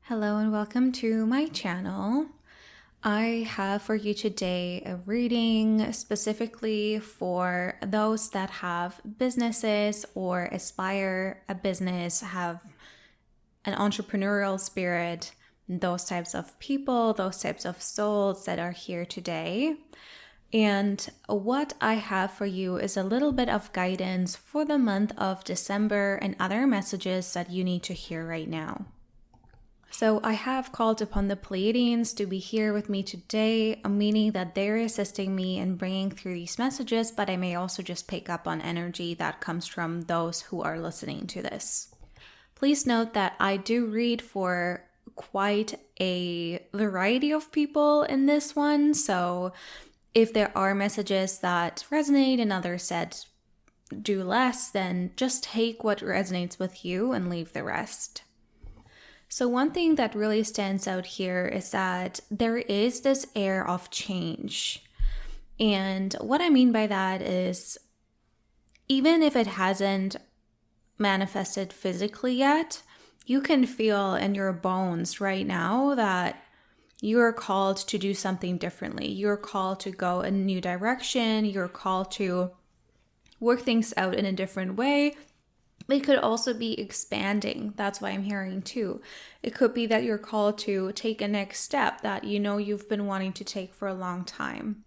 Hello and welcome to my channel. I have for you today a reading specifically for those that have businesses or aspire a business, have an entrepreneurial spirit, those types of people, those types of souls that are here today. And what I have for you is a little bit of guidance for the month of December and other messages that you need to hear right now. So I have called upon the Pleiadians to be here with me today, meaning that they're assisting me in bringing through these messages, but I may also just pick up on energy that comes from those who are listening to this. Please note that I do read for quite a variety of people in this one, so if there are messages that resonate and others that do less, then just take what resonates with you and leave the rest. So one thing that really stands out here is that there is this air of change. And what I mean by that is, even if it hasn't manifested physically yet, you can feel in your bones right now that you're called to do something differently. You're called to go in a new direction. You're called to work things out in a different way. It could also be expanding. That's why I'm hearing too. It could be that you're called to take a next step that you know you've been wanting to take for a long time.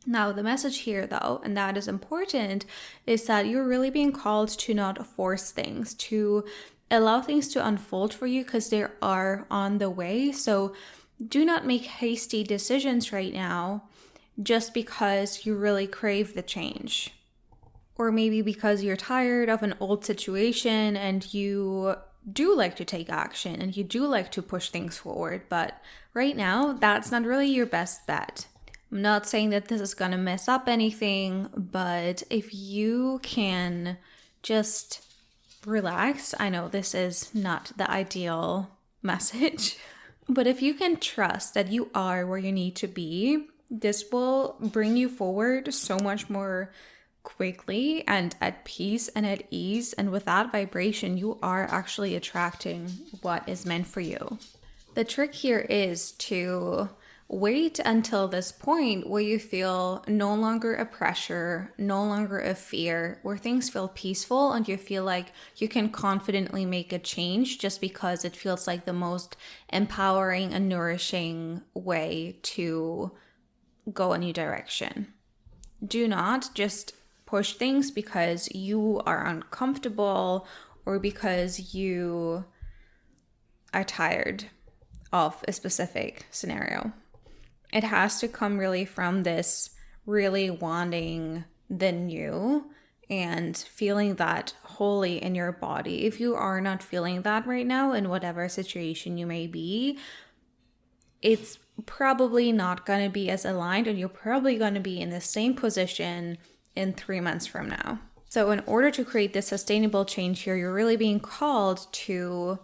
Now, the message here though, and that is important, is that you're really being called to not force things, to allow things to unfold for you because they are on the way. So do not make hasty decisions right now just because you really crave the change. Or maybe because you're tired of an old situation and you do like to take action and you do like to push things forward. But right now, that's not really your best bet. I'm not saying that this is going to mess up anything, but if you can just relax, I know this is not the ideal message, but if you can trust that you are where you need to be, this will bring you forward so much more quickly and at peace and at ease. And with that vibration, you are actually attracting what is meant for you. The trick here is to wait until this point where you feel no longer a pressure, no longer a fear, where things feel peaceful and you feel like you can confidently make a change just because it feels like the most empowering and nourishing way to go a new direction. Do not just push things because you are uncomfortable or because you are tired of a specific scenario. It has to come really from this really wanting the new and feeling that wholly in your body. If you are not feeling that right now in whatever situation you may be, it's probably not going to be as aligned and you're probably going to be in the same position in 3 months from now. So in order to create this sustainable change here, you're really being called to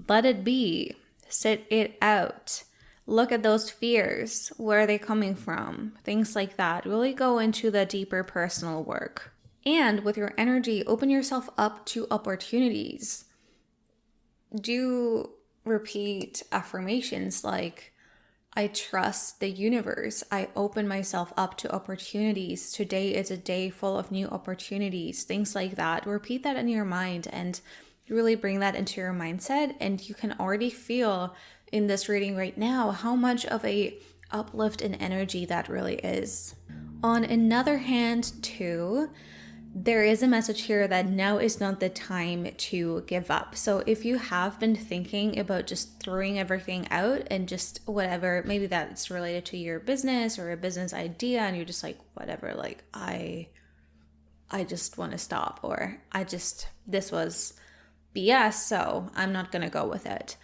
let it be, sit it out, look at those fears, where are they coming from, things like that. Really go into the deeper personal work. And with your energy, open yourself up to opportunities. Do repeat affirmations like, I trust the universe. I open myself up to opportunities. Today is a day full of new opportunities, things like that. Repeat that in your mind and really bring that into your mindset. And you can already feel in this reading right now how much of a uplift in energy that really is. On another hand, too, there is a message here that now is not the time to give up. So if you have been thinking about just throwing everything out and just whatever, maybe that's related to your business or a business idea and you're just like, whatever, like I just want to stop, or this was BS, so I'm not going to go with it.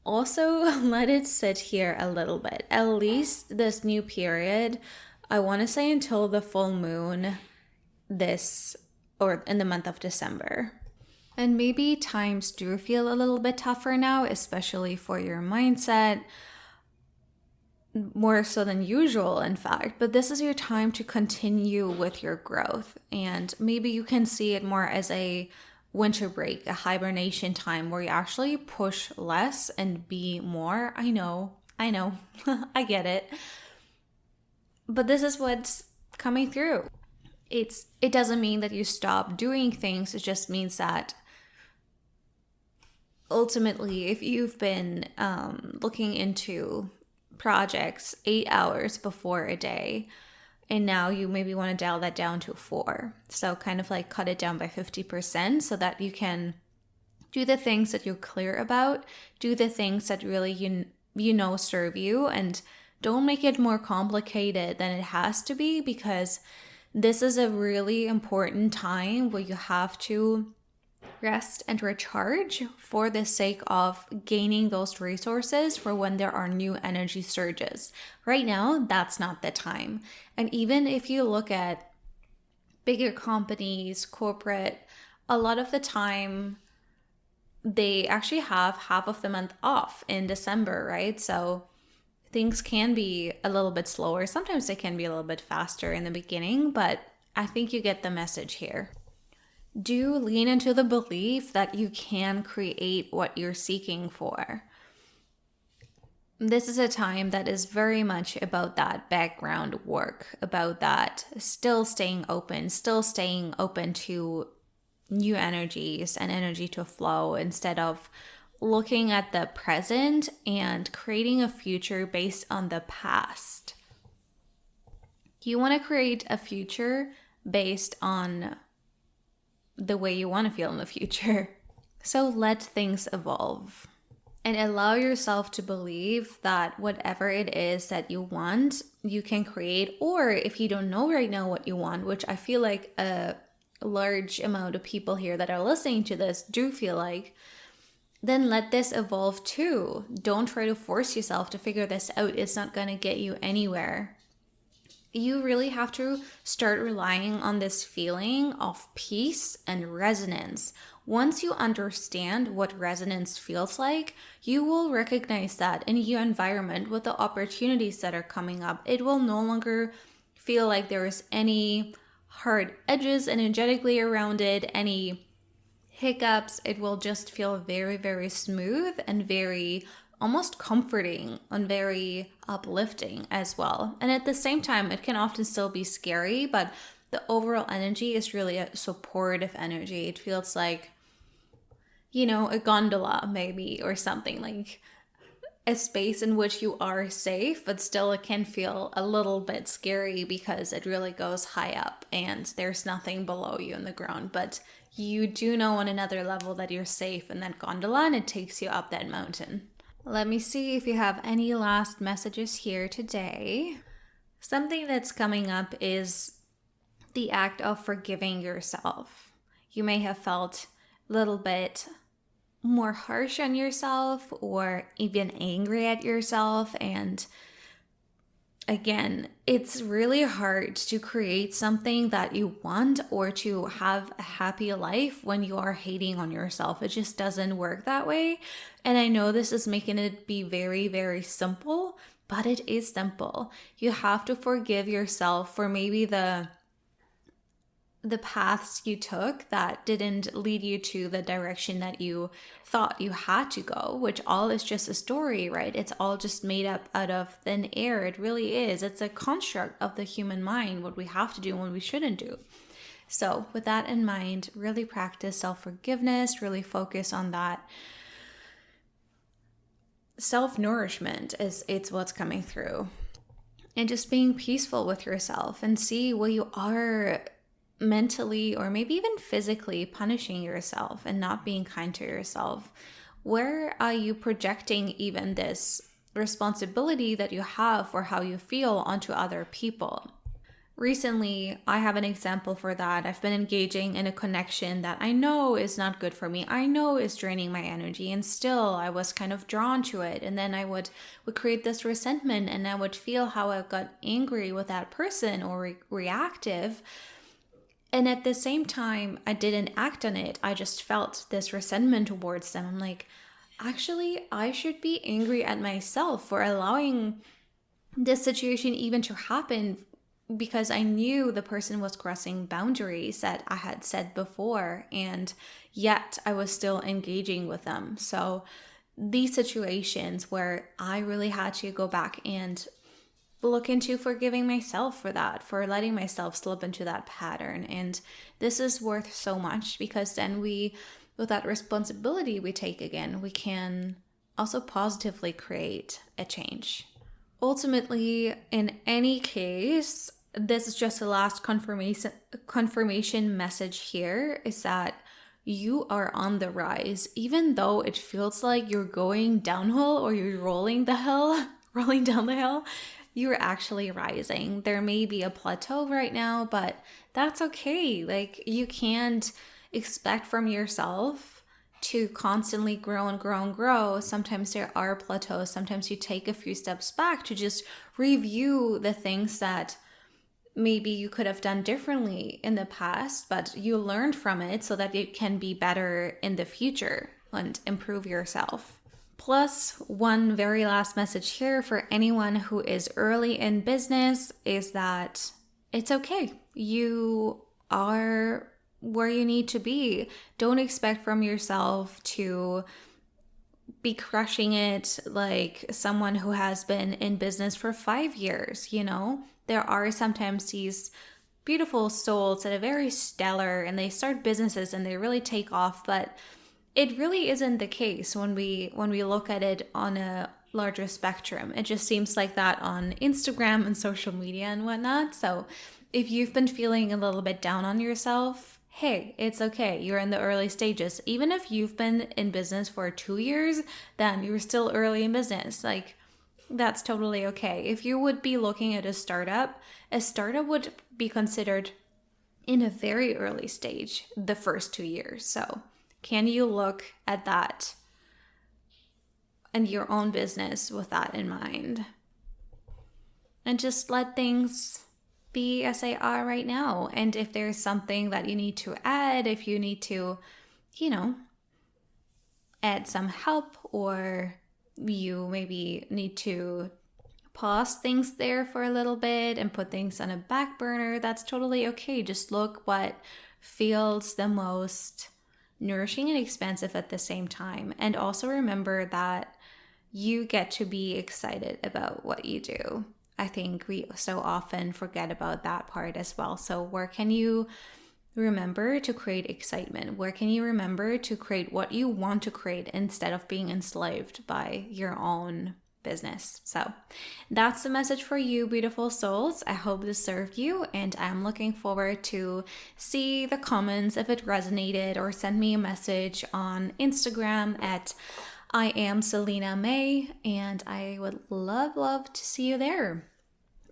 Also, let it sit here a little bit. At least this new period, I want to say until the full moon in the month of December. And maybe times do feel a little bit tougher now, especially for your mindset, more so than usual, in fact. But this is your time to continue with your growth. And maybe you can see it more as a winter break, a hibernation time where you actually push less and be more. I know, I get it. But this is what's coming through. It doesn't mean that you stop doing things. It just means that ultimately, if you've been looking into projects 8 hours before a day, and now you maybe want to dial that down to 4. So kind of like cut it down by 50% so that you can do the things that you're clear about, do the things that really you know serve you, and don't make it more complicated than it has to be, because this is a really important time where you have to rest and recharge for the sake of gaining those resources for when there are new energy surges. Right now, that's not the time. And even if you look at bigger companies, corporate, a lot of the time they actually have half of the month off in December, right? So things can be a little bit slower. Sometimes they can be a little bit faster in the beginning, but I think you get the message here. Do lean into the belief that you can create what you're seeking for. This is a time that is very much about that background work, about that still staying open to new energies and energy to flow, instead of looking at the present and creating a future based on the past. You want to create a future based on the way you want to feel in the future. So let things evolve and allow yourself to believe that whatever it is that you want, you can create. Or if you don't know right now what you want, which I feel like a large amount of people here that are listening to this do feel like, then let this evolve too. Don't try to force yourself to figure this out. It's not going to get you anywhere. You really have to start relying on this feeling of peace and resonance. Once you understand what resonance feels like, you will recognize that in your environment with the opportunities that are coming up. It will no longer feel like there's any hard edges energetically around it, any hiccups. It will just feel very, very smooth and very almost comforting and very uplifting as well. And at the same time, it can often still be scary, but the overall energy is really a supportive energy. It feels like, a gondola maybe, or something, like a space in which you are safe, but still it can feel a little bit scary because it really goes high up and there's nothing below you in the ground. But you do know on another level that you're safe in that gondola and it takes you up that mountain. Let me see if you have any last messages here today. Something that's coming up is the act of forgiving yourself. You may have felt a little bit more harsh on yourself or even angry at yourself. And again, it's really hard to create something that you want or to have a happy life when you are hating on yourself. It just doesn't work that way. And I know this is making it be very, very simple, but it is simple. You have to forgive yourself for maybe the paths you took that didn't lead you to the direction that you thought you had to go, which all is just a story, right? It's all just made up out of thin air. It really is. It's a construct of the human mind, what we have to do and what we shouldn't do. So with that in mind, really practice self-forgiveness, really focus on that. Self-nourishment it's what's coming through. And just being peaceful with yourself and see where you are mentally or maybe even physically punishing yourself and not being kind to yourself. Where are you projecting even this responsibility that you have for how you feel onto other people? Recently, I have an example for that. I've been engaging in a connection that I know is not good for me. I know is draining my energy, and still I was kind of drawn to it. And then I would create this resentment, and I would feel how I got angry with that person or reactive. And at the same time, I didn't act on it. I just felt this resentment towards them. I'm like, actually, I should be angry at myself for allowing this situation even to happen because I knew the person was crossing boundaries that I had said before, and yet I was still engaging with them. So these situations where I really had to go back and look into forgiving myself for that, for letting myself slip into that pattern. And this is worth so much, because then with that responsibility we take again, we can also positively create a change. Ultimately, in any case, this is just the last confirmation message here, is that you are on the rise. Even though it feels like you're going downhill or you're rolling down the hill, you're actually rising. There may be a plateau right now, but that's okay. Like, you can't expect from yourself to constantly grow and grow and grow. Sometimes there are plateaus. Sometimes you take a few steps back to just review the things that maybe you could have done differently in the past, but you learned from it so that it can be better in the future and improve yourself. Plus, one very last message here for anyone who is early in business is that it's okay. You are where you need to be. Don't expect from yourself to be crushing it like someone who has been in business for 5 years, There are sometimes these beautiful souls that are very stellar and they start businesses and they really take off, but it really isn't the case when we look at it on a larger spectrum. It just seems like that on Instagram and social media and whatnot. So if you've been feeling a little bit down on yourself, hey, it's okay. You're in the early stages. Even if you've been in business for 2 years, then you're still early in business. Like, that's totally okay. If you would be looking at a startup would be considered in a very early stage the first 2 years. So can you look at that and your own business with that in mind? And just let things be as they are right now. And if there's something that you need to add, if you need to, add some help, or you maybe need to pause things there for a little bit and put things on a back burner, that's totally okay. Just look what feels the most nourishing and expansive at the same time. And also remember that you get to be excited about what you do. I think we so often forget about that part as well. So where can you remember to create excitement? Where can you remember to create what you want to create instead of being enslaved by your own business? So that's the message for you, beautiful souls. I hope this served you, and I'm looking forward to see the comments if it resonated, or send me a message on Instagram at I am Celina May, and I would love to see you there.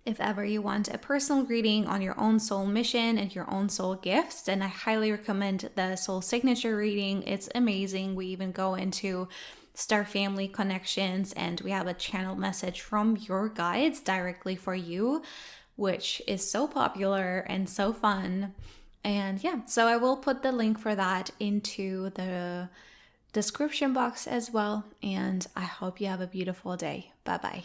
If ever you want a personal reading on your own soul mission and your own soul gifts, then I highly recommend the soul signature reading. It's amazing. We even go into star family connections, and we have a channel message from your guides directly for you, which is so popular and so fun. And yeah, so I will put the link for that into the description box as well. And I hope you have a beautiful day. Bye-bye.